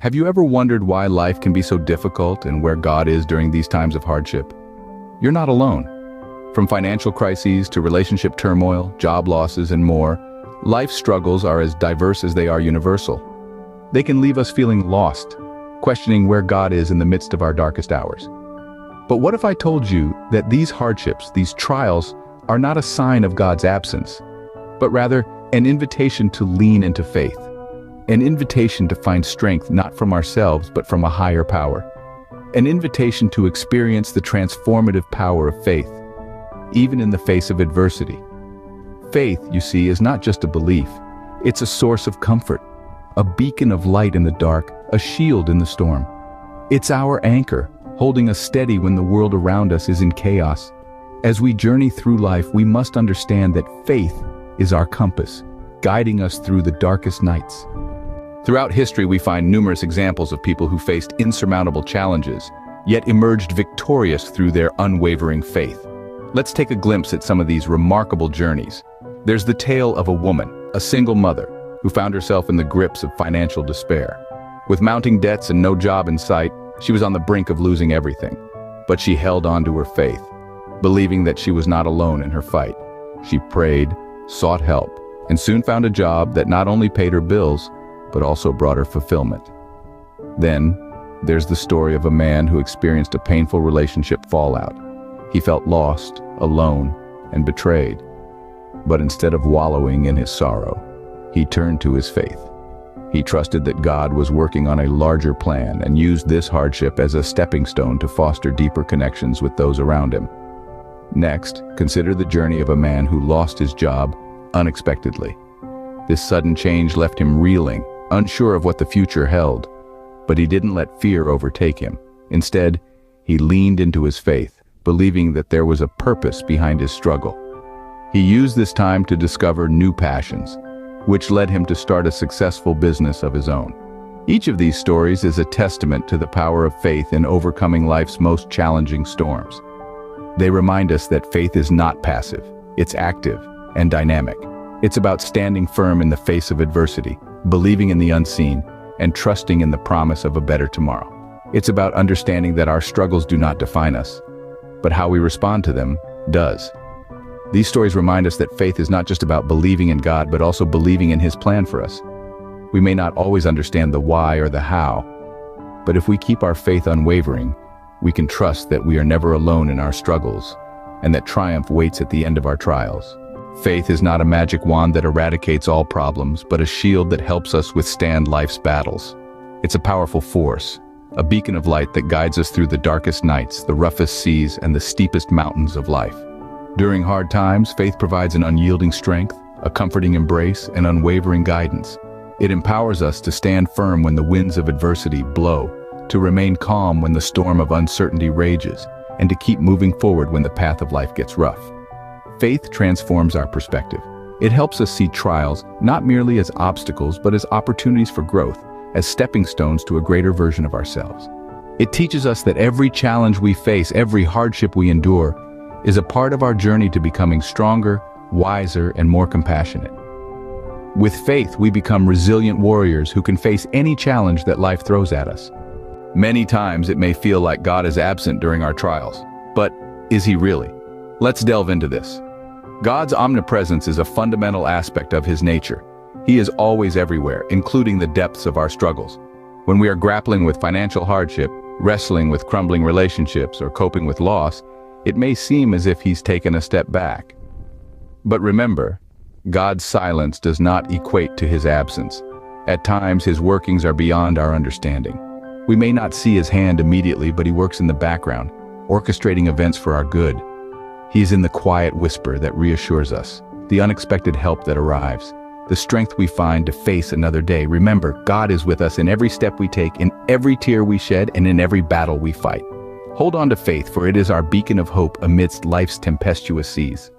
Have you ever wondered why life can be so difficult and where God is during these times of hardship? You're not alone. From financial crises to relationship turmoil, job losses, and more, life's struggles are as diverse as they are universal. They can leave us feeling lost, questioning where God is in the midst of our darkest hours. But what if I told you that these hardships, these trials, are not a sign of God's absence, but rather an invitation to lean into faith? An invitation to find strength not from ourselves but from a higher power. An invitation to experience the transformative power of faith, even in the face of adversity. Faith, you see, is not just a belief. It's a source of comfort, a beacon of light in the dark, a shield in the storm. It's our anchor, holding us steady when the world around us is in chaos. As we journey through life, we must understand that faith is our compass, guiding us through the darkest nights. Throughout history, we find numerous examples of people who faced insurmountable challenges, yet emerged victorious through their unwavering faith. Let's take a glimpse at some of these remarkable journeys. There's the tale of a woman, a single mother, who found herself in the grips of financial despair. With mounting debts and no job in sight, she was on the brink of losing everything. But she held on to her faith, believing that she was not alone in her fight. She prayed, sought help, and soon found a job that not only paid her bills, but also brought her fulfillment. Then, there's the story of a man who experienced a painful relationship fallout. He felt lost, alone, and betrayed. But instead of wallowing in his sorrow, he turned to his faith. He trusted that God was working on a larger plan and used this hardship as a stepping stone to foster deeper connections with those around him. Next, consider the journey of a man who lost his job unexpectedly. This sudden change left him reeling, unsure of what the future held. But he didn't let fear overtake him. Instead, he leaned into his faith, believing that there was a purpose behind his struggle. He used this time to discover new passions, which led him to start a successful business of his own. Each of these stories is a testament to the power of faith in overcoming life's most challenging storms. They remind us that faith is not passive, it's active and dynamic. It's about standing firm in the face of adversity, believing in the unseen, and trusting in the promise of a better tomorrow. It's about understanding that our struggles do not define us, but how we respond to them does. These stories remind us that faith is not just about believing in God, but also believing in His plan for us. We may not always understand the why or the how, but if we keep our faith unwavering, we can trust that we are never alone in our struggles, and that triumph waits at the end of our trials. Faith is not a magic wand that eradicates all problems, but a shield that helps us withstand life's battles. It's a powerful force, a beacon of light that guides us through the darkest nights, the roughest seas, and the steepest mountains of life. During hard times, faith provides an unyielding strength, a comforting embrace, and unwavering guidance. It empowers us to stand firm when the winds of adversity blow, to remain calm when the storm of uncertainty rages, and to keep moving forward when the path of life gets rough. Faith transforms our perspective. It helps us see trials not merely as obstacles, but as opportunities for growth, as stepping stones to a greater version of ourselves. It teaches us that every challenge we face, every hardship we endure, is a part of our journey to becoming stronger, wiser, and more compassionate. With faith, we become resilient warriors who can face any challenge that life throws at us. Many times it may feel like God is absent during our trials, but is He really? Let's delve into this. God's omnipresence is a fundamental aspect of His nature. He is always everywhere, including the depths of our struggles. When we are grappling with financial hardship, wrestling with crumbling relationships, or coping with loss, it may seem as if He's taken a step back. But remember, God's silence does not equate to His absence. At times, His workings are beyond our understanding. We may not see His hand immediately, but He works in the background, orchestrating events for our good. He is in the quiet whisper that reassures us, the unexpected help that arrives, the strength we find to face another day. Remember, God is with us in every step we take, in every tear we shed, and in every battle we fight. Hold on to faith, for it is our beacon of hope amidst life's tempestuous seas.